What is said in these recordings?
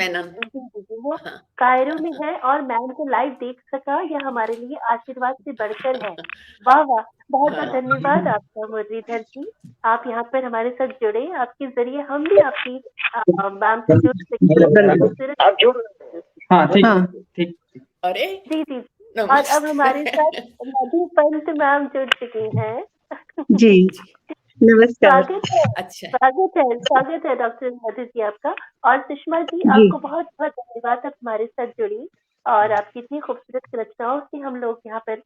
मैनन। जी, जी, जी, वो हाँ, कायरो में है और मैम को लाइव देख सका, यह हमारे लिए आशीर्वाद से बढ़कर है। वाह, वाह! बहुत-बहुत हाँ, धन्यवाद आपका मुरलीधर जी। आप यहाँ पर हमारे साथ जुड़े, आपके ज़रिए हम भी आपकी मैम से जुड़ सके। खूबसूरत आप जो हाँ ठीक हाँ ठीक अरे जी, जी। और अब नमस्ते। हमारे साथ मधु पंत मैम जुड़ चुकी हैं। जी, नमस्कार। अच्छा, स्वागत है डॉक्टर मधु जी आपका। और सुषमा जी, जी, आपको बहुत-बहुत धन्यवाद आप हमारे साथ जुड़ी और आपकी इतनी खूबसूरत रचनाओं से हम लोग यहाँ पर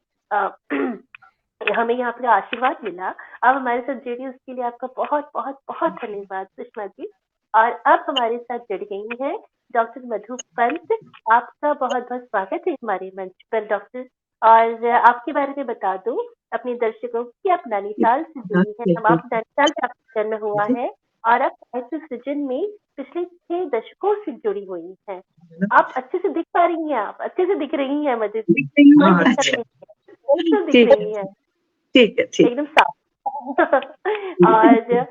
हमें यहाँ पर आशीर्वाद मिला। आप हमारे साथ जुड़ी उसके लिए आपका बहुत-बहुत बहुत धन्यवाद सुषमा जी। और अब हमारे साथ जुड़ गई हैं डॉक्टर मधु पंत। आपका बहुत-बहुत स्वागत है हमारे मंच पर डॉक्टर। और आपके बारे में बता दूँ अपने दर्शकों को कि आप नैनीताल से जुड़ी हैं। हम आप नैनीताल से आपका जन्म हुआ है और आप साहित्य सृजन में पिछले 6 दशकों से जुड़ी हुई हैं। आप अच्छे से दिख पा रही हैं, आप अच्छे से दिख रही हैं मधु जी, कोई हाँ दिक्कत अच्छा, नहीं है, बिल्कुल दिख ठीक है, रही हैं, ठीक है, ठीक। एकदम साफ। और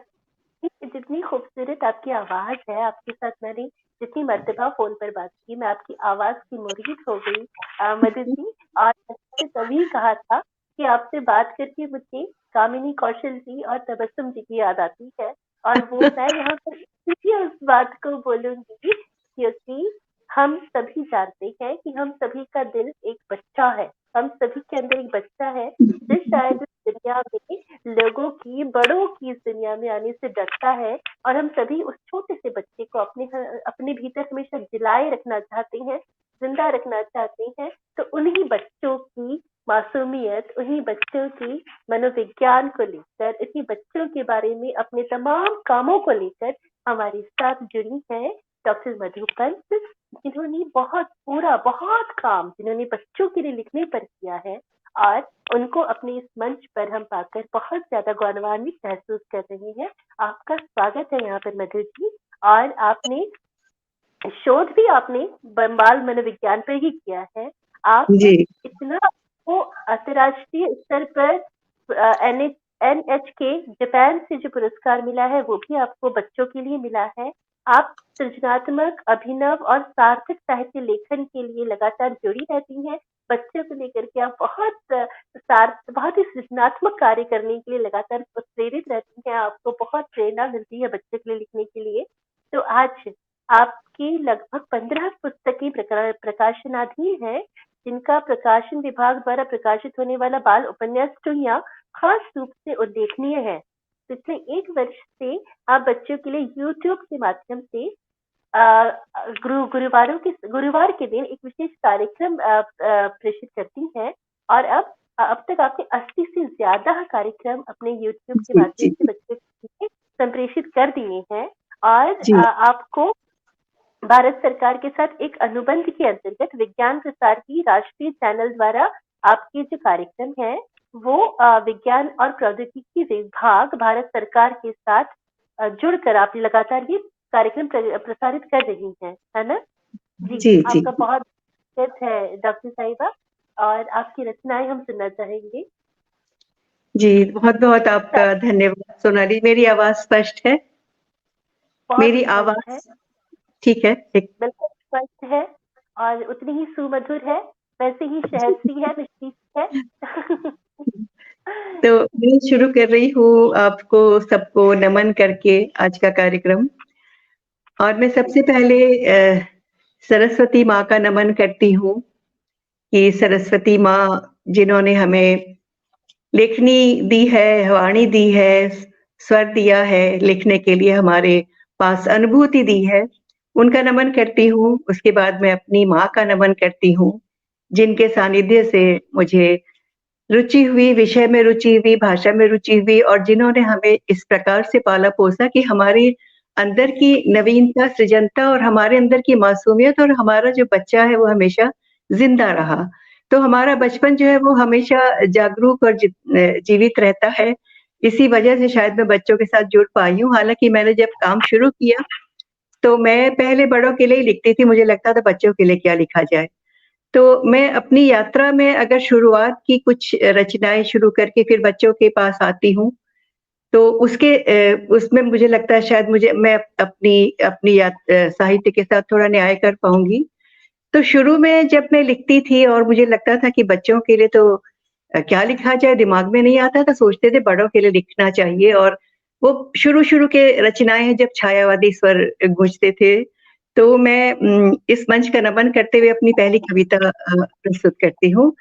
जितनी खूबसूरत आपकी आवाज है, आपके साथ मैंने जितनी मर्तबा फोन पर बात की, मैं आपकी आवाज की मुरीद हो गई मधु जी। और मैंने तभी कहा था कि आपसे बात करके मुझे कामिनी कौशल जी और तबस्सुम जी की याद आती है। और वो मैं यहाँ पर इसलिए उस बात को बोलूंगी क्योंकि हम सभी जानते हैं कि हम सभी का दिल एक बच्चा है। हम सभी के अंदर एक बच्चा है जो शायद इस दुनिया में लोगों की, बड़ों की इस दुनिया में आने से डरता है। और हम सभी उस छोटे से बच्चे को अपने भीतर हमेशा जिलाए रखना चाहते हैं, जिंदा रखना चाहते हैं। तो उन्हीं बच्चों की मासूमियत, उन्हीं बच्चों की मनोविज्ञान को लेकर, इन्हीं बच्चों के बारे में अपने तमाम कामों को लेकर हमारे साथ जुड़ी है डॉक्टर मधु पंत, जिन्होंने बहुत काम जिन्होंने बच्चों के लिए लिखने पर किया है। और उनको अपने इस मंच पर हम पाकर बहुत ज्यादा गौरवान्वित महसूस कर रहे हैं। आपका स्वागत है यहाँ पर मधु जी। और आपने शोध भी आपने बाल मनोविज्ञान पर ही किया है। आप जी, इतना आपको अंतर्राष्ट्रीय स्तर पर NHK जापान से जो पुरस्कार मिला है वो भी आपको बच्चों के लिए मिला है। आप सृजनात्मक, अभिनव और सार्थक साहित्य लेखन के लिए लगातार जुड़ी रहती हैं। बच्चों को लेकर के आप बहुत ही सृजनात्मक कार्य करने के लिए लगातार प्रेरित रहती हैं। आपको बहुत प्रेरणा मिलती है बच्चों के लिए लिखने के लिए। तो आज आपकी लगभग 15 पुस्तकें प्रकाशनाधीन है, जिनका प्रकाशन विभाग द्वारा प्रकाशित होने वाला बाल उपन्यास टुनिया खास रूप से उल्लेखनीय है। पिछले 1 वर्ष से आप बच्चों के लिए यूट्यूब के माध्यम से गुरुवार के दिन एक विशेष कार्यक्रम प्रेषित करती हैं। और अब तक आपने 80 से ज्यादा कार्यक्रम अपने यूट्यूब के जी, माध्यम जी, से बच्चों के लिए संप्रेषित कर दिए हैं। और जी, आपको भारत सरकार के साथ एक अनुबंध के अंतर्गत विज्ञान प्रसार की राष्ट्रीय चैनल द्वारा आपके जो कार्यक्रम है वो विज्ञान और प्रौद्योगिकी विभाग भारत सरकार के साथ जुड़कर आप लगातार ये कार्यक्रम प्रसारित कर रही हैं, है ना? जी, जी, जी, आपका बहुत धन्यवाद है डॉक्टर साहिबा। और आपकी रचनाएं हम सुनना चाहेंगे। जी, बहुत-बहुत आपका धन्यवाद सोनाली। मेरी आवाज़ स्पष्ट है? बहुत मेरी स्पष्ट है, आवाज़ ठीक है? एक बिल्कुल स्पष्ट है और उतनी ही सुमधुर है, वैसे ही शहद सी है, मिष्टी सी है। तो मैं शुरू कर रही हूँ आपको सबको नमन करके आज का कार्यक्रम। और मैं सबसे पहले सरस्वती माँ का नमन करती हूँ कि सरस्वती माँ जिन्होंने हमें लेखनी दी है, वाणी दी है, स्वर दिया है लिखने के लिए, हमारे पास अनुभूति दी है, उनका नमन करती हूँ। उसके बाद मैं अपनी माँ का नमन करती हूँ, जिनके सानिध्य से मुझे रुचि हुई, विषय में रुचि हुई, भाषा में रुचि हुई और जिन्होंने हमें इस प्रकार से पाला-पोसा कि हमारे अंदर की नवीनता, सृजनता और हमारे अंदर की मासूमियत और हमारा जो बच्चा है वो हमेशा ज़िंदा रहा। तो हमारा बचपन जो है वो हमेशा जागरूक और जीवित रहता है। इसी वजह से शायद मैं बच्चों के साथ जुड़ पाई हूँ। हालाँकि मैंने जब काम शुरू किया, तो मैं पहले बड़ों के लिए ही लिखती थी, मुझे लगता था बच्चों के लिए क्या लिखा जाए। तो मैं अपनी यात्रा में अगर शुरुआत की कुछ रचनाएँ शुरू करके फिर बच्चों के पास आती हूँ, तो उसमें मुझे लगता है शायद मैं अपनी अपनी साहित्य के साथ थोड़ा न्याय कर पाऊंगी। तो शुरू में जब मैं लिखती थी और मुझे लगता था कि बच्चों के लिए तो क्या लिखा जाए, दिमाग में नहीं आता था, सोचते थे बड़ों के लिए लिखना चाहिए। और वो शुरू के रचनाएं हैं, जब छायावादी स्वर गूंजते थे, तो मैं इस मंच का नमन करते हुए अपनी पहली कविता प्रस्तुत करती हूँ।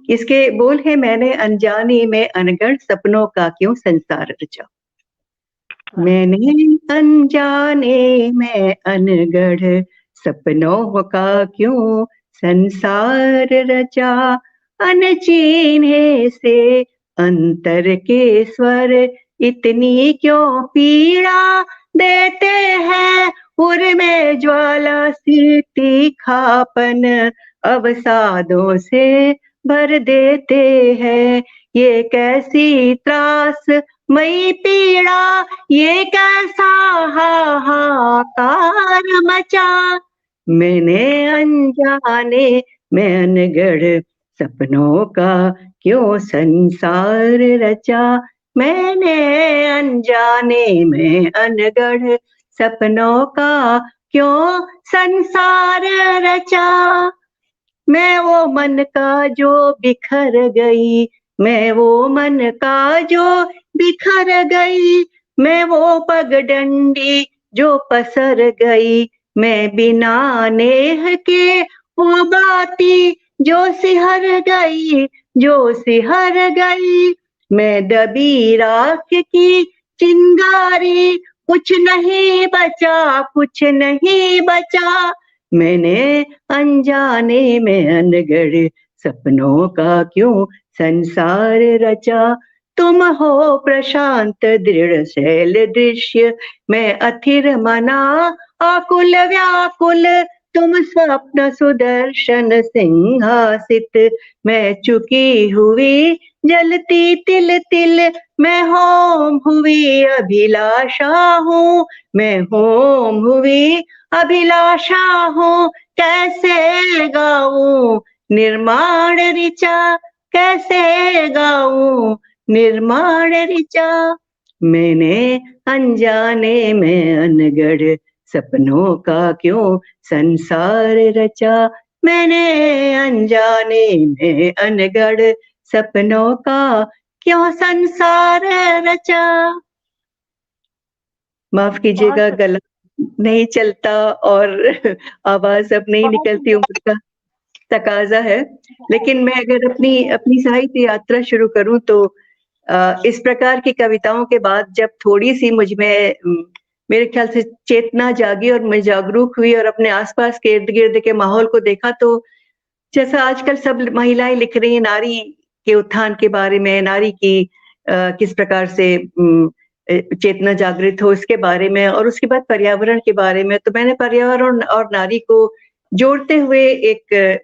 इसके बोल है, मैंने अनजाने में अनगढ़ सपनों का क्यों संसार रचा। मैंने अनजाने में अनगढ़ सपनों का क्यों संसार रचा। अनचीन्हे से अंतर के स्वर इतनी क्यों पीड़ा देते हैं। उर में ज्वाला सी तीखापन अवसादों से भर देते हैं। ये कैसी त्रास मई पीड़ा, ये कैसा हाहाकार मचा। मैंने अनजाने में अनगढ़ सपनों का क्यों संसार रचा। मैंने अनजाने में अनगढ़ सपनों का क्यों संसार रचा। मैं वो मन का जो बिखर गई, मैं वो मन का जो बिखर गई, मैं वो पगडंडी जो पसर गई, मैं बिना नेह के वो बाती जो सिहर गई, जो सिहर गई। मैं दबी राख की चिंगारी, कुछ नहीं बचा, कुछ नहीं बचा। मैंने अनजाने में अनगढ़ सपनों का क्यों संसार रचा। तुम हो प्रशांत दृढ़ शैल दृश्य, मैं अथिर मना आकुल व्याकुल। तुम स्वप्न सुदर्शन सिंहासित, मैं चुकी हुई जलती तिल तिल। मैं होम हुई अभिलाषा हूँ, मैं होम हुई अभिलाषा हूँ। कैसे गाऊं निर्माण ऋचा, कैसे गाऊं निर्माण ऋचा। मैंने अनजाने में अनगढ़ सपनों का क्यों संसार रचा। मैंने अनजाने में अनगढ़ सपनों का क्यों संसार रचा। माफ कीजिएगा, गला नहीं चलता और आवाज अब नहीं निकलती, उम्र का तकाजा है। लेकिन मैं अगर अपनी साहित्य यात्रा शुरू करूं तो इस प्रकार की कविताओं के बाद जब थोड़ी सी मुझ में मेरे ख्याल से चेतना जागी और मैं जागरूक हुई और अपने आसपास के इर्द गिर्द के माहौल को देखा, तो जैसा आजकल सब महिलाएं लिख रही हैं नारी के उत्थान के बारे में, नारी की किस प्रकार से चेतना जागृत हो इसके बारे में, और उसके बाद पर्यावरण के बारे में। तो मैंने पर्यावरण और नारी को जोड़ते हुए एक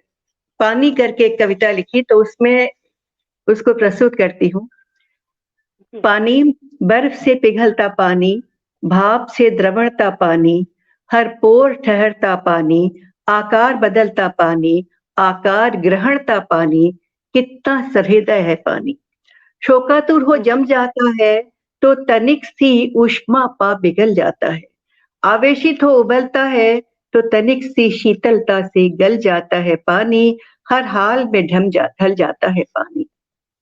पानी करके एक कविता लिखी, तो उसमें उसको प्रस्तुत करती हूँ। पानी, बर्फ से पिघलता पानी, भाप से द्रवणता पानी, हर पोर ठहरता पानी, आकार बदलता पानी, आकार ग्रहणता पानी, कितना सहृदय है पानी। शोकातुर हो जम जाता है तो तनिक सी ऊष्मा पा पिघल जाता है। आवेशित हो उबलता है तो तनिक सी शीतलता से गल जाता है पानी। हर हाल में ढल जाता है पानी।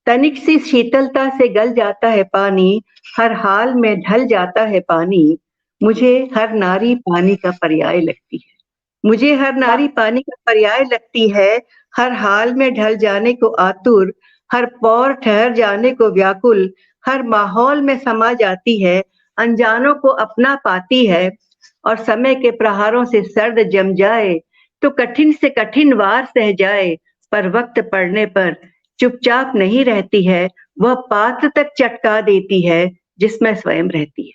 तनिक सी शीतलता से गल जाता है पानी, हर हाल में ढल जाता है पानी। मुझे हर नारी पानी का पर्याय लगती है, मुझे हर नारी पानी का पर्याय लगती है। हर हाल में ढल जाने को आतुर, हर पौर ठहर जाने को व्याकुल, हर माहौल में समा जाती है, अनजानों को अपना पाती है। और समय के प्रहारों से सर्द जम जाए तो कठिन से कठिन वार सह जाए, पर वक्त पड़ने पर चुपचाप नहीं रहती है। वह पात्र तक चटका देती है जिसमें स्वयं रहती है,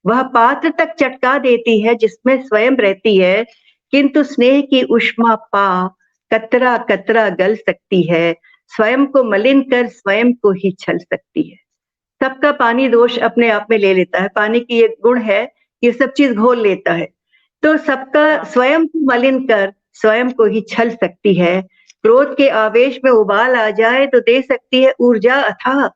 वह पात्र तक चटका देती है जिसमें स्वयं रहती है। किंतु स्नेह की उष्मा पा कतरा कतरा गल सकती है, स्वयं को मलिन कर स्वयं को ही छल सकती है। सबका पानी दोष अपने आप में ले लेता है, पानी की एक गुण है, ये सब चीज घोल लेता है। तो सबका स्वयं को मलिन कर स्वयं को ही छल सकती है। क्रोध के आवेश में उबाल आ जाए तो दे सकती है ऊर्जा अथाह,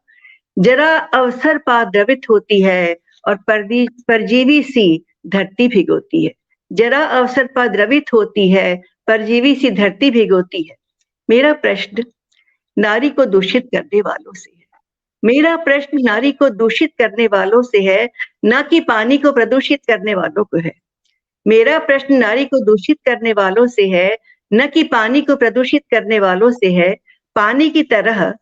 जरा अवसर पा द्रवित होती है और परजीवी सी धरती भिगोती है। जरा अवसर पा द्रवित होती है, परजीवी सी धरती भिगोती है। मेरा प्रश्न नारी को दूषित करने वालों से है। मेरा प्रश्न नारी को दूषित करने वालों से है, न कि पानी को प्रदूषित करने वालों को है। मेरा प्रश्न नारी को दूषित करने वालों से है, न कि पानी को प्रदूषित करने वालों से है। पानी की तरह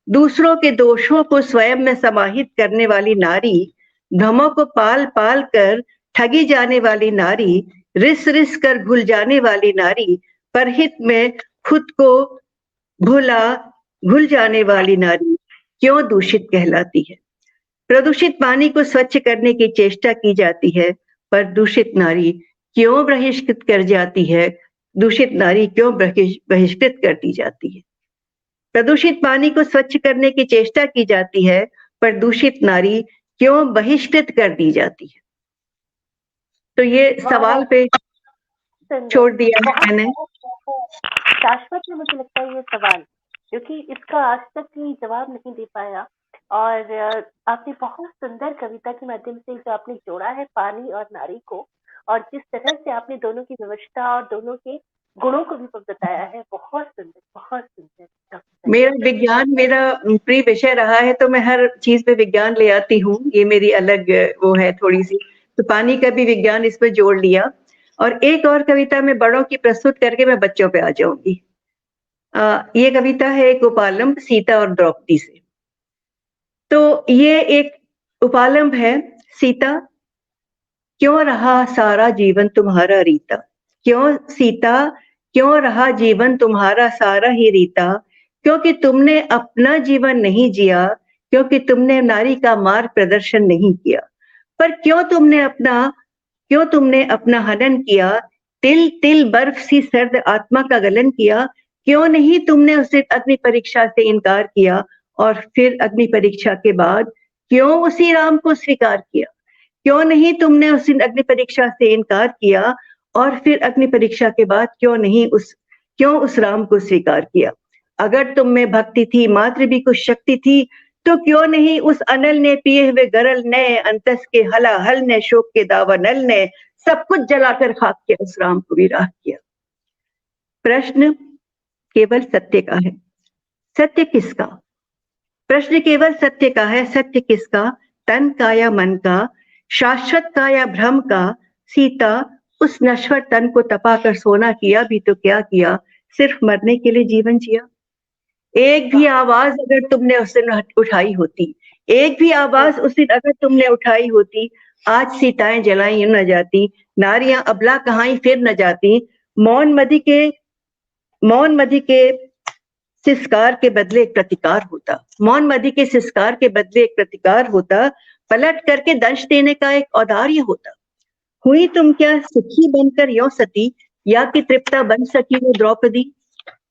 दूसरों के दोषों को स्वयं में समाहित करने वाली नारी, भ्रमों को पाल पाल कर ठगी जाने वाली नारी, रिस रिस कर भूल जाने वाली नारी, परहित में खुद को भूल जाने वाली नारी क्यों दूषित कहलाती है? प्रदूषित पानी को स्वच्छ करने की चेष्टा की जाती है, पर दूषित नारी क्यों बहिष्कृत कर जाती है? दूषित नारी क्यों बहिष्कृत कर दी जाती है? प्रदूषित पानी को स्वच्छ करने की चेष्टा की जाती है, पर दूषित नारी क्यों बहिष्कृत कर दी जाती है? तो ये सवाल पे छोड़ दिया मैंने। शाश्वत ने मुझे लगता है ये सवाल, क्योंकि इसका आज तक कोई जवाब नहीं दे पाया। और आपने बहुत सुंदर कविता के माध्यम से जो आपने जोड़ा है पानी और नारी को, और जिस तरह से आपने दोनों की व्यवस्था और दोनों के गुणों को भी बताया है, बहुत सुंदर, बहुत सुंदर। मेरा विज्ञान मेरा प्रिय विषय रहा है, तो मैं हर चीज में विज्ञान ले आती हूँ। ये मेरी अलग वो है थोड़ी सी, तो पानी का भी विज्ञान इसमें जोड़ लिया। और एक और कविता मैं बड़ों की प्रस्तुत करके मैं बच्चों पे आ जाऊंगी। ये कविता है एक उपालंब सीता और द्रौपदी से। तो ये एक उपालंब है। सीता, क्यों रहा सारा जीवन तुम्हारा रीता? क्यों सीता, क्यों रहा जीवन तुम्हारा सारा ही रीता? क्योंकि तुमने अपना जीवन नहीं जिया, क्योंकि तुमने नारी का मार्ग प्रदर्शन नहीं किया। पर क्यों तुमने अपना हनन किया? तिल तिल बर्फ सी सर्द आत्मा का गलन किया। क्यों नहीं तुमने उसे अग्नि परीक्षा से इनकार किया, और फिर अग्नि परीक्षा के बाद क्यों उसी राम को स्वीकार किया? क्यों नहीं तुमने उस अग्नि परीक्षा से इनकार किया, और फिर अग्नि परीक्षा के बाद क्यों उस राम को स्वीकार किया? अगर तुम में भक्ति थी, मात्र भी कुछ शक्ति थी, तो क्यों नहीं उस अनल ने पिए हुए गरल ने, अंतस के हलाहल ने, शोक के दावा नल ने सब कुछ जलाकर खाक किया, उस राम को भी राख किया। प्रश्न केवल सत्य का है। सत्य किसका? प्रश्न केवल सत्य का है। सत्य किसका? तन का या मन का? शाश्वत का या भ्रम का? सीता उस नश्वर तन को तपाकर सोना किया भी तो क्या किया, सिर्फ मरने के लिए जीवन जिया। एक भी आवाज अगर तुमने उस दिन उठाई होती, एक भी आवाज उस दिन अगर तुमने उठाई होती, आज सीताएं जलाई न जाती, नारियां अबला कहाई फिर न जाती। मौन मदी के सिस्कार के बदले एक प्रतिकार होता। मौन मदी के सिस्कार के बदले एक प्रतिकार होता। पलट करके दंश देने का एक औदार्य होता। हुई तुम क्या सुखी बनकर यो सती, या कि तृप्ता बन सकी वो द्रौपदी?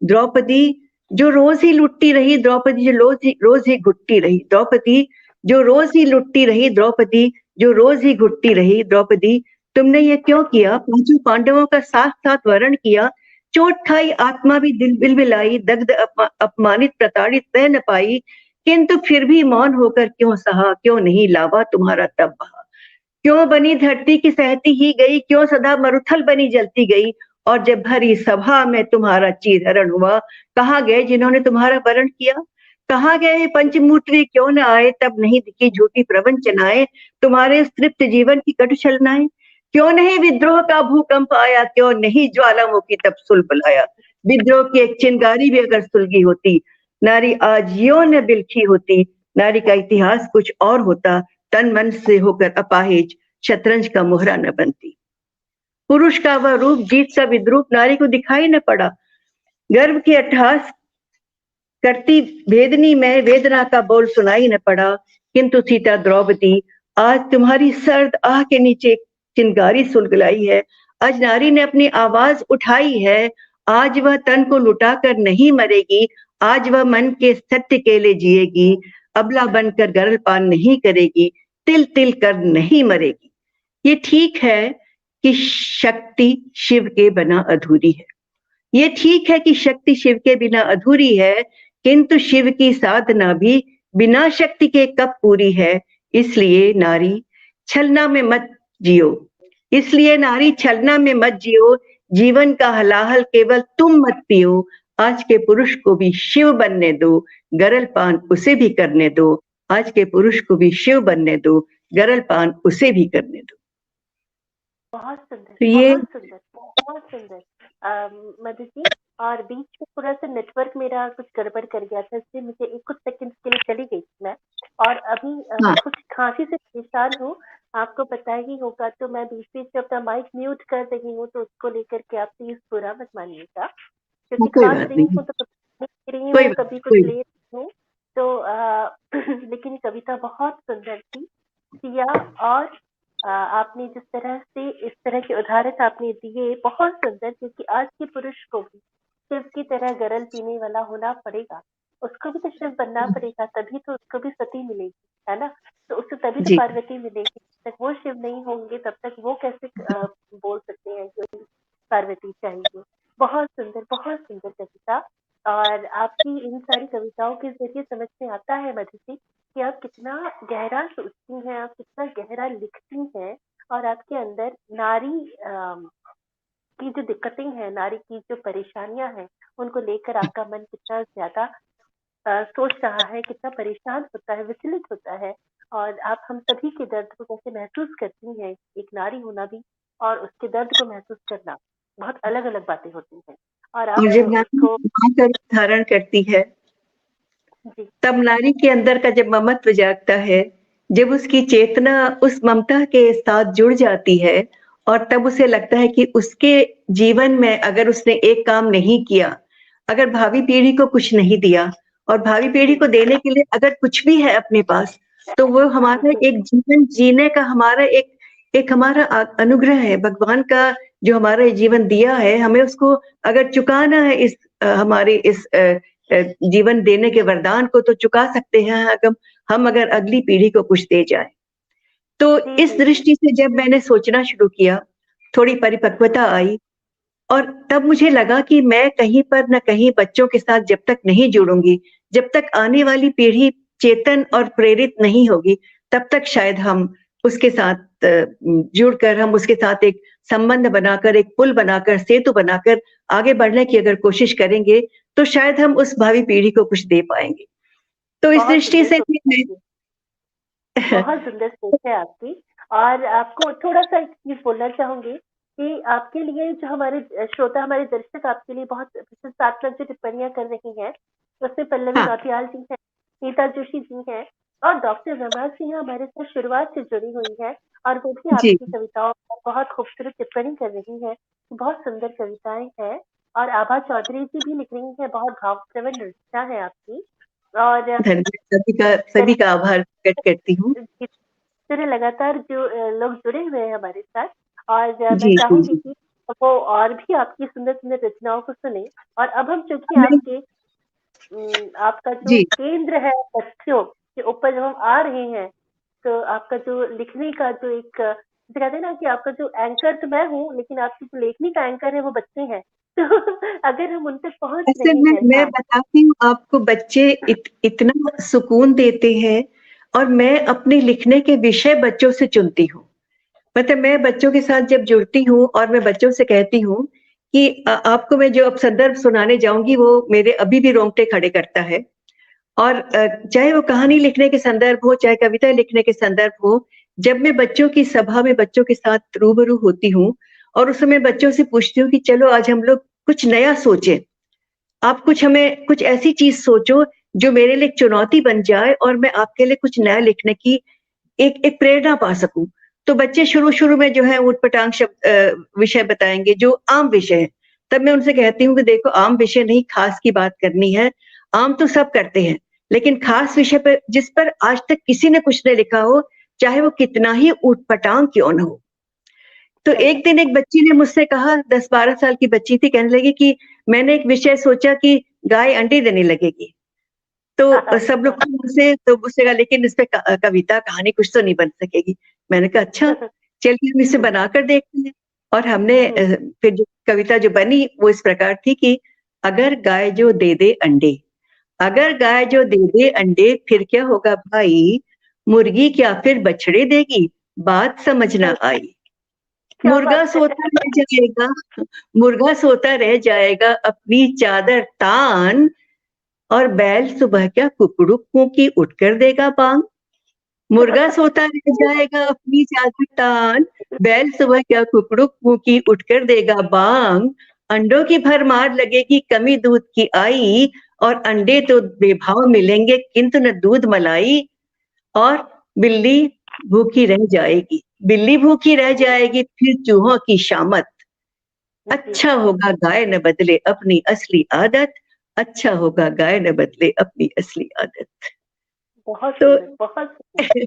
द्रौपदी जो रोज ही लुटती रही, द्रौपदी जो रोज ही घुटती रही, द्रौपदी जो रोज ही लुटती रही, द्रौपदी जो रोज ही घुटती रही। द्रौपदी तुमने ये क्यों किया? पांचों पांडवों का साथ साथ वरण किया। चोट खाई आत्मा भी दिल बिलबिलाई, दग्ध अपमानित प्रताड़ित रह न पाई, किंतु फिर भी मौन होकर क्यों सहा? क्यों नहीं लावा तुम्हारा तब बहा? क्यों बनी धरती की सहती ही गई, क्यों सदा मरुथल बनी जलती गई? और जब भरी सभा में तुम्हारा चीरहरण हुआ, कहाँ गए जिन्होंने तुम्हारा वरण किया? कहाँ गए पंचमूर्ति क्यों न आए? तब नहीं दिखी झूठी प्रवंचनाएं, तुम्हारे तृप्त जीवन की कटु छलनाएं। क्यों नहीं विद्रोह का भूकंप आया? क्यों नहीं ज्वालामुखी तब सुलभ लाया? विद्रोह की एक चिंगारी भी अगर सुलगी होती, नारी आज यों न बिलखी होती। नारी का इतिहास कुछ और होता, तन मन से होकर अपाहिज शतरंज का मोहरा न बनती। पुरुष का वह रूप, जीत का विद्रूप नारी को दिखाई न पड़ा। गर्भ के अट्ठास करती भेदनी में वेदना का बोल सुनाई न पड़ा। किंतु सीता द्रौपदी आज तुम्हारी सर्द आह के नीचे चिंगारी सुलगलाई है। आज नारी ने अपनी आवाज उठाई है। आज वह तन को लुटाकर नहीं मरेगी, आज वह मन के सत्य के लिए जिएगी। अबला बनकर गरल पान नहीं करेगी, तिल तिल कर नहीं मरेगी। ये ठीक है कि शक्ति शिव के बिना अधूरी है। ये ठीक है कि शक्ति शिव के बिना अधूरी है, किंतु शिव की साधना भी बिना शक्ति के कब पूरी है, इसलिए नारी छलना में मत जियो, इसलिए नारी छलना में मत जियो, जीवन का हलाहल केवल तुम मत पियो, आज के पुरुष को भी शिव बनने दो, गरल पान उसे भी करने दो, आज के पुरुष को भी शिव बनने दो, गरल पान उसे भी करने दो। बहुत सुंदर, तो ये बहुत सुंदर, बहुत सुंदर। मधु जी, और बीच में थोड़ा सा नेटवर्क मेरा कुछ गड़बड़ कर गया था, इसलिए मुझे एक कुछ सेकंड्स के लिए चली गई थी मैं। और अभी हाँ कुछ खांसी से परेशान हूँ, आपको पता ही होगा, तो मैं बीच बीच में अपना माइक म्यूट कर रही हूँ, तो उसको लेकर के आप प्लीज बुरा मत मानिएगा, हाँ, क्योंकि कोई खांस बात रही नहीं, हूँ तो कभी ले रही कोई हूँ, बात कभी कुछ कोई ले रही हूँ। तो लेकिन कविता बहुत सुंदर थी सिया। और आपने जिस तरह से इस तरह के उदाहरण आपने दिए, बहुत सुंदर, क्योंकि आज के पुरुष को भी शिव की तरह गरल पीने वाला होना पड़ेगा, उसको भी तो शिव बनना पड़ेगा, तभी तो उसको भी सती मिलेगी, है ना? तो उससे तभी तो जी पार्वती मिलेगी, जब तक वो शिव नहीं होंगे तब तक वो कैसे बोल सकते हैं कि पार्वती चाहिए। बहुत सुंदर कविता। और आपकी इन सारी कविताओं के जरिए समझ में आता है मधु जी कि आप कितना गहरा सोचती हैं, आप कितना गहरा लिखती हैं, और आपके अंदर नारी की जो दिक्कतें हैं, नारी की जो परेशानियां हैं, उनको लेकर आपका मन कितना ज्यादा सोच रहा है, कितना परेशान होता है, विचलित होता है। और आप हम सभी के दर्द को कैसे महसूस करती हैं, एक नारी होना भी और उसके दर्द को महसूस करना बहुत अलग अलग बातें होती हैं। और और आप जब नारी उसको मां का रूप धारण करती है, जी तब नारी के अंदर का जब ममत्व जागता है, जब उसकी चेतना उस ममता के साथ जुड़ जाती है, और तब उसे लगता है कि उसके जीवन में अगर उसने एक काम नहीं किया, अगर भावी पीढ़ी को कुछ नहीं दिया, और भावी पीढ़ी जी को देने के लिए अगर कुछ भी है अपने पास, तो वो हमारा जी एक जीवन जीने का हमारा एक एक हमारा अनुग्रह है, भगवान का जो हमारा जीवन दिया है, हमें उसको अगर चुकाना है, इस हमारे इस जीवन देने के वरदान को तो चुका सकते हैं हम अगर अगली पीढ़ी को कुछ दे जाए। तो जी इस जी जी दृष्टि से जब मैंने सोचना शुरू किया, थोड़ी परिपक्वता आई, और तब मुझे लगा कि मैं कहीं पर न कहीं बच्चों के साथ जब तक नहीं जुड़ूंगी, जब तक आने वाली पीढ़ी चेतन और प्रेरित नहीं होगी, तब तक शायद हम उसके साथ जुड़कर, हम उसके साथ एक संबंध बनाकर, एक पुल बनाकर, सेतु बनाकर आगे बढ़ने की अगर कोशिश करेंगे, तो शायद हम उस भावी पीढ़ी को कुछ दे पाएंगे। तो इस बहुत दृष्टि सुंदर से सोच भी है आपकी, बहुत सुंदर सोच है आपकी। और आपको थोड़ा सा एक चीज बोलना चाहूंगी कि आपके लिए जो हमारे श्रोता, हमारे दर्शक आपके लिए बहुत सकारात्मक जो टिप्पणियां कर रही हैं, उसमें पल्लवी हाँ नौटियाल जी हैं, नीता जोशी जी हैं, और डॉक्टर रमा सिंह हमारे साथ शुरुआत से जुड़ी हुई है, और वो भी जी आपकी कविताओं पर बहुत खूबसूरत टिप्पणी कर रही है, बहुत सुंदर कविताएं हैं। और आभा चौधरी जी भी लिख रही हैं, बहुत भावप्रवण रचना है आपकी। और धन्यवाद, तरह सभी का आभार प्रकट करती हूँ। तरह लगातार जो लोग जुड़े हुए हैं हमारे साथ, और मैं जी जी चाहूंगी जी। कि वो और भी आपकी सुंदर सुंदर रचनाओं को सुने। और अब हम चूंकि मैं आपके आपका जो जी केंद्र है तथ्यों के ऊपर जब हम आ रहे हैं, तो आपका जो लिखने का जो एक जैसे कहते हैं ना कि आपका जो एंकर तो मैं हूँ, लेकिन आपकी जो लेखनी का एंकर है वो बच्चे हैं। तो अगर हम उन तक पहुंच असल रहे में हैं मैं आज। बताती हूँ आपको, बच्चे इतना सुकून देते हैं, और मैं अपने लिखने के विषय बच्चों से चुनती हूँ। मतलब मैं बच्चों के साथ जब जुड़ती हूँ और मैं बच्चों से कहती हूँ कि आपको मैं जो अब संदर्भ सुनाने जाऊंगी वो मेरे अभी भी रोंगटे खड़े करता है। और चाहे वो कहानी लिखने के संदर्भ हो, चाहे कविता लिखने के संदर्भ हो, जब मैं बच्चों की सभा में बच्चों के साथ रूबरू होती हूँ, और उस समय बच्चों से पूछती हूँ कि चलो आज हम लोग कुछ नया सोचें, आप कुछ हमें कुछ ऐसी चीज सोचो जो मेरे लिए एक चुनौती बन जाए, और मैं आपके लिए कुछ नया लिखने की एक एक प्रेरणा पा सकूं। तो बच्चे शुरू शुरू में जो है ऊटपटांग शब्द विषय बताएंगे जो आम विषय है। तब मैं उनसे कहती हूँ कि देखो, आम विषय नहीं, खास की बात करनी है। आम तो सब करते हैं, लेकिन खास विषय पर जिस पर आज तक किसी ने कुछ नहीं लिखा हो, चाहे वो कितना ही ऊटपटांग क्यों न हो। तो सही एक बात। दिन एक बच्ची ने मुझसे कहा, 10-12 साल की बच्ची थी, कहने लगी कि मैंने एक विषय सोचा कि गाय अंडे देने लगेगी। तो सब लोग मुझसे, तो मुझसे कहा लेकिन इस पे कविता कहानी कुछ तो नहीं बन सकेगी। मैंने कहा अच्छा, चलिए हम इसे बनाकर देखते हैं। और हमने फिर जो कविता जो बनी वो इस प्रकार थी कि अगर गाय जो दे दे अंडे, अगर गाय जो दे दे अंडे फिर क्या होगा भाई, मुर्गी क्या फिर बछड़े देगी, बात समझ ना आई। क्या मुर्गा बात है। सोता रह जाएगा, मुर्गा सोता रह जाएगा अपनी चादर तान, और बैल सुबह क्या कुकड़ुक की उठकर देगा बांग। मुर्गा सोता रह जाएगा अपनी चादर तान, बैल सुबह क्या कुकड़ुक की उठकर देगा बांग। अंडों की भरमार लगेगी कमी दूध की आई, और अंडे तो बेभाव मिलेंगे किंतु न दूध मलाई। और बिल्ली भूखी रह जाएगी, बिल्ली भूखी रह जाएगी फिर चूहों की शामत। जी, अच्छा होगा गाय न बदले अपनी असली आदत, अच्छा होगा गाय न बदले अपनी असली आदत। बहुत तो सुंदर, बहुत सुंदर।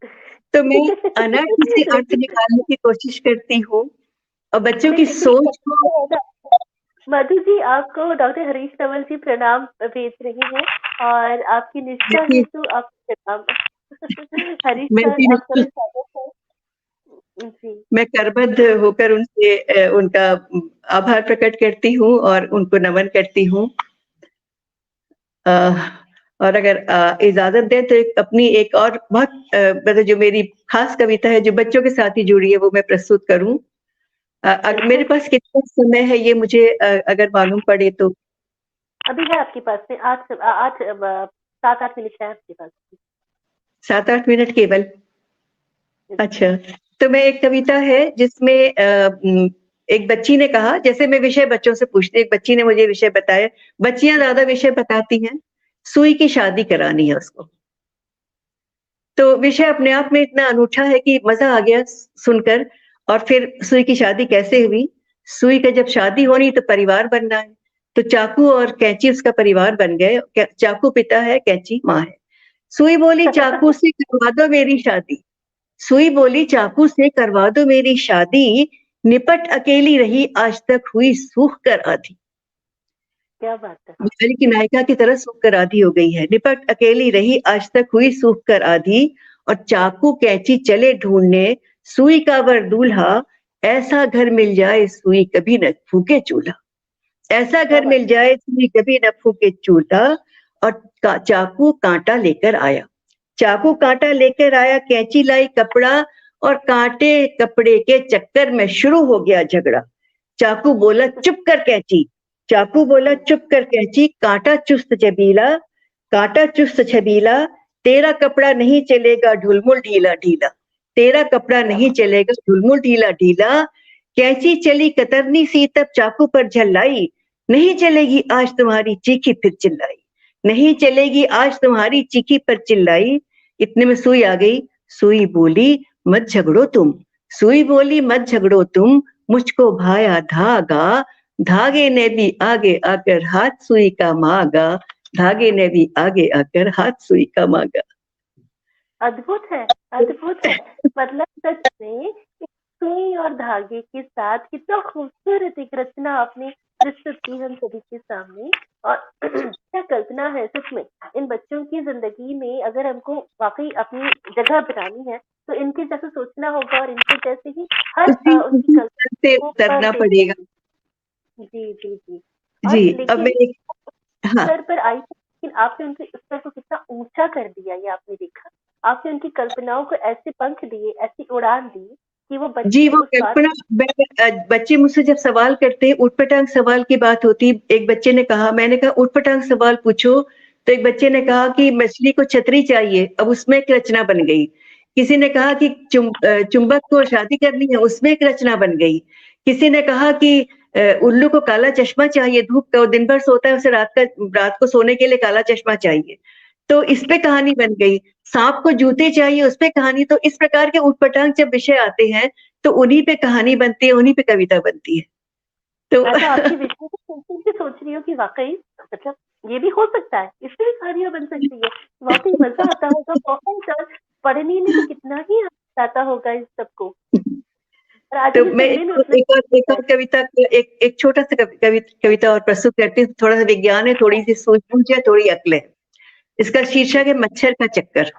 तो मैं अनर्थ से अर्थ लेकिन निकालने की कोशिश करती हूँ, और बच्चों की लेकिन सोच को। मधु जी, आपको डॉक्टर हरीश कंवल जी प्रणाम भेज रही हैं, और आपकी निष्ठा देखिए, हेतु आपको प्रणाम। हरीश मैं सर, भी आपका भी स्वागत है जी। मैं करबद्ध होकर उनसे उनका आभार प्रकट करती हूँ और उनको नमन करती हूँ। अ, और अगर इजाजत दें तो अपनी एक और बहुत मतलब जो मेरी खास कविता है जो बच्चों के साथ ही जुड़ी है वो मैं प्रस्तुत करूं। मेरे बिल्कुल, पास कितना समय है ये मुझे अगर मालूम पड़े तो। अभी है आपके पास में 7-8 मिनट है आपके पास। 7-8 मिनट केवल। अच्छा, तो मैं एक कविता है जिसमें एक बच्ची ने कहा, जैसे मैं विषय बच्चों से पूछती, एक बच्ची ने मुझे विषय बताया। बच्चियां ज्यादा विषय बताती हैं। सुई की शादी करानी है उसको। तो विषय अपने आप में इतना अनूठा है कि मजा आ गया सुनकर। और फिर सुई की शादी कैसे हुई। सुई का जब शादी होनी तो परिवार बनना है। तो चाकू और कैंची उसका परिवार बन गए। चाकू पिता है, कैंची माँ है। सुई बोली चाकू से करवा दो मेरी शादी। सुई बोली चाकू से करवा दो मेरी शादी, निपट अकेली रही आज तक हुई सूख कर आधी। क्या बात है। बिजली की नायिका की तरह सूख कर आधी हो गई है। निपट अकेली रही आज तक हुई सूख कर आधी, और चाकू कैंची चले ढूंढने सुई का वर दूल्हा। ऐसा घर मिल जाए सुई कभी न फूके चूल्हा। ऐसा क्या घर बात मिल जाए सुई कभी न फूके चूल्हा। और चाकू कांटा लेकर आया। चाकू कांटा लेकर आया, कैंची लाई कपड़ा, और कांटे कपड़े के चक्कर में शुरू हो गया झगड़ा। चाकू बोला चुप कर कैंची। चाकू बोला है। चुप कर कैंची, कांटा चुस्त छबीला। कांटा चुस्त छबीला, तेरा कपड़ा नहीं चलेगा ढुलमुल ढीला ढीला। तेरा कपड़ा क्या नहीं चलेगा ढुलमुल ढीला ढीला। कैंची चली कतरनी सी तब चाकू पर झल्लाई। नहीं चलेगी आज तुम्हारी चीखी फिर चिल्लाई। नहीं चलेगी आज तुम्हारी चीखी पर चिल्लाई। इतने में सुई आ गई। सुई बोली मत झगड़ो तुम। सुई बोली मत झगड़ो तुम, मुझको भाया धागा। धागे ने भी आगे आकर हाथ सुई का मांगा। धागे ने भी आगे आकर हाथ सुई का मांगा। अद्भुत है, अद्भुत है। मतलब सच में एक सुई और धागे के साथ कितना खूबसूरत एक रचना आपने प्रस्तुत की हम सभी के सामने। और क्या कल्पना है सच में। इन बच्चों की जिंदगी में अगर हमको वाकई अपनी जगह बनानी है तो इनके जैसे सोचना होगा, और इनके जैसे ही हर उसी उनकी उसी स्तर कल्पना से को पर उतरना देनी पड़ेगा। होगी। जी जी जी। जी, और अब मैं लेकिन एक। हाँ। स्तर पर आई, लेकिन आपने उनके स्तर को कितना ऊंचा कर दिया ये आपने देखा। आपने उनकी कल्पनाओं को ऐसे पंख दिए, ऐसी उड़ान दी कि वो जी, बच्चे वो उस बात। कल्पना। बच्चे मुझसे जब सवाल करते हैं, ऊटपटांग सवाल की बात होती। एक बच्चे ने कहा, मैंने कहा ऊटपटांग सवाल पूछो। तो एक बच्चे ने कहा कि मछली को छतरी चाहिए, अब उसमें एक रचना बन गई। किसी ने कहा कि चुंबक को शादी करनी है, उसमें एक रचना बन गई। किसी ने कहा कि उल्लू को काला चश्मा चाहिए, धूप का वो दिन भर सोता है, उसे रात को सोने के लिए काला चश्मा चाहिए। तो इस पे कहानी बन गई। सांप को जूते चाहिए, उस पे कहानी। तो इस प्रकार के ऊटपटांग जब विषय आते हैं तो उन्हीं पे कहानी बनती है, उन्हीं पे कविता बनती है। तो मैं तो आपकी विषय को सुन के सोच रही हूँ कि वाकई मतलब ये भी हो सकता है, इससे भी कहानियां बन सकती है। वाकई मजा आता होगा बहुत, और पढ़ने में तो कितना ही आता होगा इस सबको। और आज तो भी मैं सुनने में उतना एक और कविता, एक छोटा सा कविता और प्रस्तुत करती हूँ। थोड़ा सा विज्ञान है, थोड़ी सी सूझबूझ है, थोड़ी अक्ल है। इसका शीर्षक है मच्छर का चक्कर।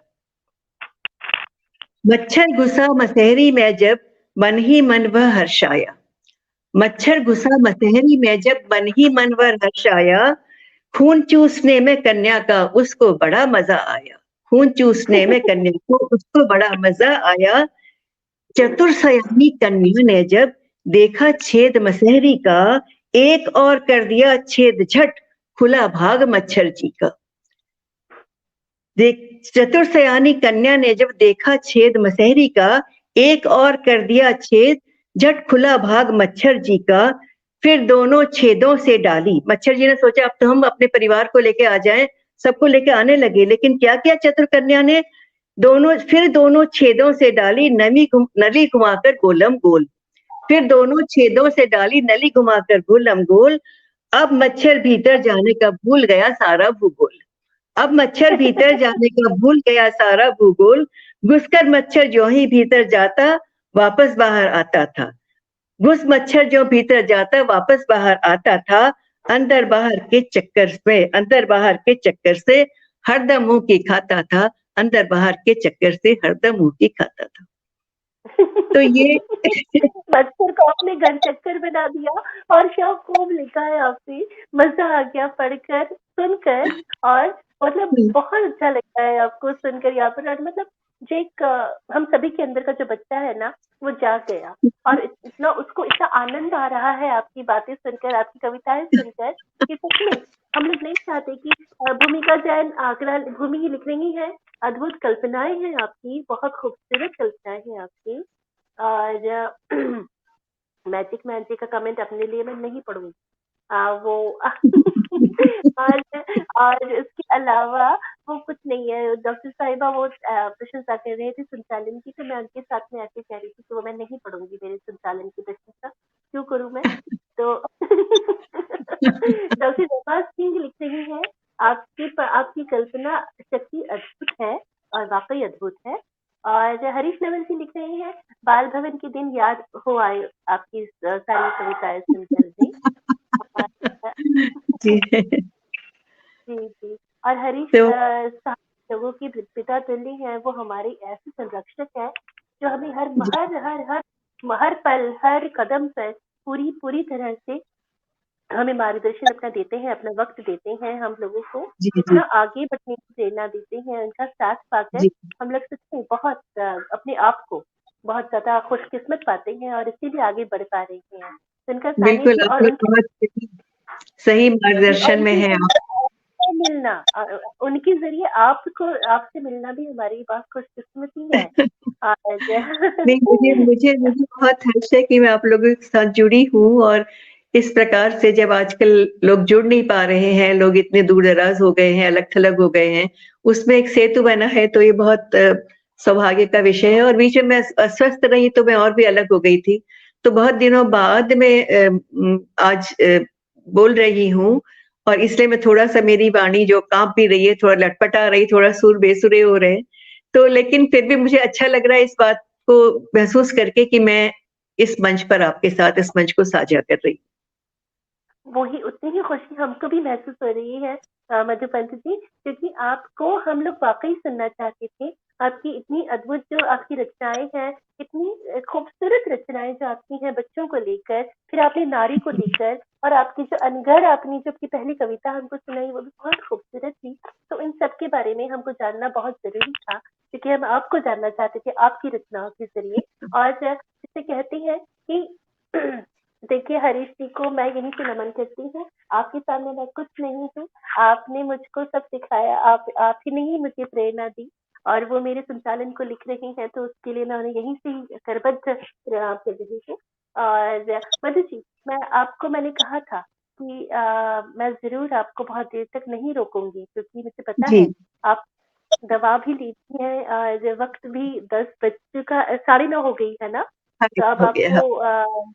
मच्छर घुसा मसहरी में जब, मन ही मन वह हर्षाया। मच्छर घुसा मसहरी में जब, मन ही मन वह हर्षाया। खून चूसने में कन्या का उसको बड़ा मजा आया, खून चूसने में कन्या को उसको बड़ा मजा आया। चतुर सयानी कन्या ने जब देखा छेद मसहरी का, एक और कर दिया छेद झट, खुला भाग मच्छर जी का। देख, चतुर सयानी कन्या ने जब देखा छेद मसहरी का, एक और कर दिया छेद, झट खुला भाग मच्छर जी का। फिर दोनों छेदों से डाली, मच्छर जी ने सोचा अब तो हम अपने परिवार को लेके आ जाएं, सबको लेके आने लगे। लेकिन क्या किया चतुर कन्या ने, दोनों छेदों से डाली नली घुमाकर गोलम गोल। फिर दोनों छेदों से डाली नली घुमाकर गोलम गोल। अब मच्छर भीतर जाने का भूल गया सारा भूगोल। अब मच्छर भीतर जाने का भूल गया सारा भूगोल। घुसकर मच्छर जो ही भीतर जाता, वापस बाहर आता था। घुस मच्छर जो भीतर जाता, वापस बाहर आता था। अंदर बाहर के चक्कर से हरदम मुंह की खाता था। अंदर बाहर के चक्कर से हरदम मुंह की खाता था। तो ये मच्छर को आपने घर चक्कर बना दिया और क्या खूब लिखा है आपने। मजा आ गया पढ़कर, सुनकर। और मतलब बहुत अच्छा लगता है आपको सुनकर यहाँ पर। और मतलब जो एक हम सभी के अंदर का जो बच्चा है ना, वो जाग गया। और इतना उसको इतना आनंद आ रहा है आपकी बातें सुनकर, आपकी कविताएं सुनकर, कि सच में हम लोग नहीं चाहते कि भूमिका जैन आगरा भूमि ही लिख रही है। अद्भुत कल्पनाएं हैं आपकी, बहुत खूबसूरत कल्पनाएं हैं आपकी। और मैजिक मैन जी का कमेंट अपने लिए मैं नहीं पढ़ूंगी। वो और और इसके अलावा वो कुछ नहीं है। डॉक्टर साहिबा वो प्रशंसा कर रहे थे संचालन की, तो मैं उनके साथ में ऐसे कह रही थी कि वो मैं नहीं पढ़ूंगी, मेरे संचालन की प्रशंसा क्यों करूं मैं। तो डॉक्टर रमा सिंह लिख रही है, आपकी कल्पना शक्ति अद्भुत है और वाकई अद्भुत है। और हरीश नवल जी लिख रहे हैं, बाल भवन के दिन याद हो आए आपकी सारी कविताएं सुनकर जी। जी जी जी। और हरीश तो साहब लोगों की पिता तुल्य है, वो हमारे ऐसे संरक्षक है जो हमें हर जी हर हर हर हर पल हर कदम पर पूरी पूरी तरह से हमें मार्गदर्शन अपना देते हैं, अपना वक्त देते हैं, हम लोगों को जी जी इतना आगे बढ़ने की प्रेरणा देते हैं। उनका साथ पाकर जी हम लोग सच में बहुत अपने आप को बहुत ज्यादा खुशकिस्मत पाते हैं और इसीलिए आगे बढ़ पा रहे हैं। तो उनका बिल्कुल, सानिध्य और आपने उनकी बहुत सही और मार्गदर्शन में उनके है आप। जरिए आपसे मिलना, उनके जरिए आपको आपसे मिलना भी हमारी बहुत खुशकिस्मती है आज। नहीं, मुझे मुझे मुझे बहुत हर्ष है कि मैं आप लोगों के साथ जुड़ी हूँ। और इस प्रकार से जब आजकल लोग जुड़ नहीं पा रहे हैं, लोग इतने दूर-दराज हो गए हैं, अलग-थलग हो गए हैं, उसमें एक सेतु बना है, तो ये बहुत सौभाग्य का विषय है। और बीच में मैं अस्वस्थ रही तो मैं और भी अलग हो गई थी। तो बहुत दिनों बाद मैं आज बोल रही हूँ, और इसलिए मैं थोड़ा-सा मेरी वाणी जो काँप भी रही है, थोड़ा लटपटा रही, थोड़ा सुर बेसुरे हो रहे हैं। तो लेकिन फिर भी मुझे अच्छा लग रहा है इस बात को महसूस करके कि मैं इस मंच पर आपके साथ इस मंच को साझा कर रही वही उतनी ही खुशी हमको भी महसूस हो रही है मधुपंत जी, क्योंकि आपको हम लोग वाकई सुनना चाहते थे। आपकी इतनी अद्भुत जो आपकी रचनाएं हैं, इतनी खूबसूरत रचनाएं जो आपकी हैं बच्चों को लेकर, फिर आपने नारी को लेकर, और आपकी जो अनगढ़ आपने जो अपनी पहली कविता हमको सुनाई वो भी बहुत खूबसूरत थी। तो इन सब के बारे में हमको जानना बहुत जरूरी था, क्योंकि हम आपको जानना चाहते थे आपकी रचनाओं के जरिए। और जिसे कहते हैं कि देखिए हरीश जी को मैं यहीं से नमन करती हूँ। आपके सामने मैं कुछ नहीं हूँ, आपने मुझको सब सिखाया, आप ही ने ही मुझे प्रेरणा दी। और वो मेरे संचालन को लिख रही हैं, तो उसके लिए मैं उन्हें यहीं से ही करबद्ध प्रणाम कर रही हूँ। और मधु जी, मैंने कहा था कि मैं जरूर आपको बहुत देर तक नहीं रोकूंगी, क्योंकि मुझे पता जी। है आप दवा भी लेती हैं और वक्त भी 10 बज चुका, 9:30 हो गई है ना। हाँ, तो अब हो गया, हाँ। आपको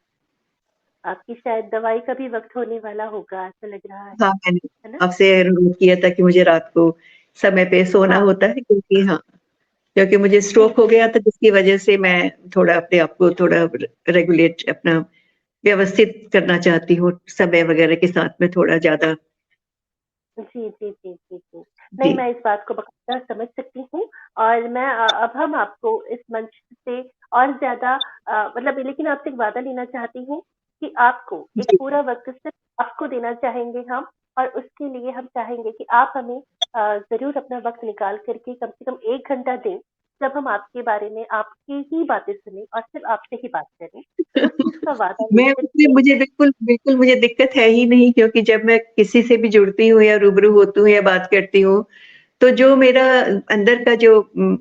आपकी शायद दवाई का भी वक्त होने वाला होगा, ऐसा लग रहा हाँ, मैंने है ना? आपसे अनुरोध किया था कि मुझे रात को समय पे सोना हाँ, होता है, क्योंकि हाँ, क्योंकि मुझे जी, स्ट्रोक हो गया था, जिसकी वजह से मैं थोड़ा अपने आप को थोड़ा रेगुलेट अपना व्यवस्थित करना चाहती हूँ, समय वगैरह के साथ में थोड़ा ज़्यादा। जी, जी, जी, जी, जी। नहीं, जी, मैं इस बात को बखूबी समझ सकती हूँ। और मैं अब हम आपको इस मंच से और ज़्यादा मतलब, लेकिन आपसे एक वादा लेना चाहती हूँ कि आपको एक जी पूरा वक्त सिर्फ आपको देना चाहेंगे हम, और उसके लिए हम चाहेंगे कि आप हमें जरूर अपना वक्त निकाल करके कम से कम 1 घंटा दें, जब हम आपके बारे में आपकी ही बातें सुने और सिर्फ आपसे ही बात करें। तो उस चीज का वादा मैं लेकर उसमें के मुझे बिल्कुल बिल्कुल मुझे दिक्कत है ही नहीं क्योंकि जब मैं किसी से भी जुड़ती हूँ या रूबरू होती हूँ या बात करती हूँ, तो जो मेरा अंदर का जो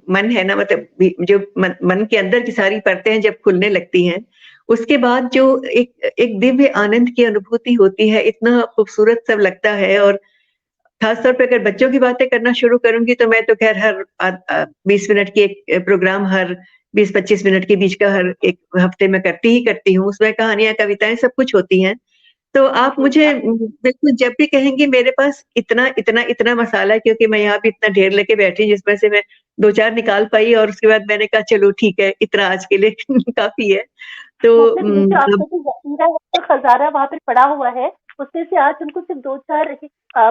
मन है ना मतलब जो मन के अंदर की सारी परतें जब खुलने लगती हैं, उसके बाद जो एक दिव्य आनंद की अनुभूति होती है, इतना खूबसूरत सब लगता है और खास तौर पे अगर बच्चों की बातें करना शुरू करूँगी तो मैं तो ख़ैर हर 20 मिनट की एक प्रोग्राम हर 20-25 मिनट के बीच का हर 1 हफ्ते में करती ही करती हूँ। उसमें कहानियाँ, कविताएँ सब कुछ होती हैं। तो आप जी मुझे आप बिल्कुल जब भी कहेंगी मेरे पास इतना इतना इतना मसाला है क्योंकि मैं यहाँ पे इतना ढेर लेके बैठी जिसमें से मैं 2-4 निकाल पाई और उसके बाद मैंने कहा चलो ठीक है, इतना आज के लिए काफ़ी है। तो मतलब ये जो आपका अब जो ज़ख़ीरा है, जो खज़ाना वहाँ पे पड़ा हुआ है, उसमें से आज हमको सिर्फ 2-4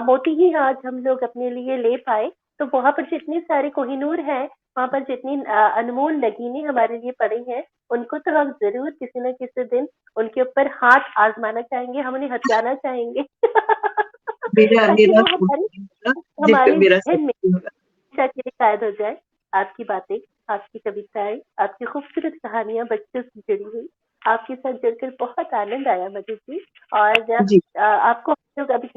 मोती ही आज हम लोग अपने लिए ले पाए। तो वहाँ पर जितने सारे कोहिनूर हैं, वहाँ पर जितनी अनमोल नगीने हमारे लिए पड़े हैं, उनको तो हम ज़रूर किसी न किसी दिन उनके ऊपर हाथ आज़माना चाहेंगे, हम उन्हें हथियाना चाहेंगे। मेरा ताकि मेरा वो हमारी बिल्कुल हमारी मेरा ज़हन में होगा। हमेशा के लिए कैद हो जाए। आपकी बातें, आपकी कविताएँ, आपकी खूबसूरत कहानियाँ बच्चों से जुड़ी हुई, आपके साथ जुड़कर बहुत आनंद आया मधु जी। और जी। आपको हम लोग अभी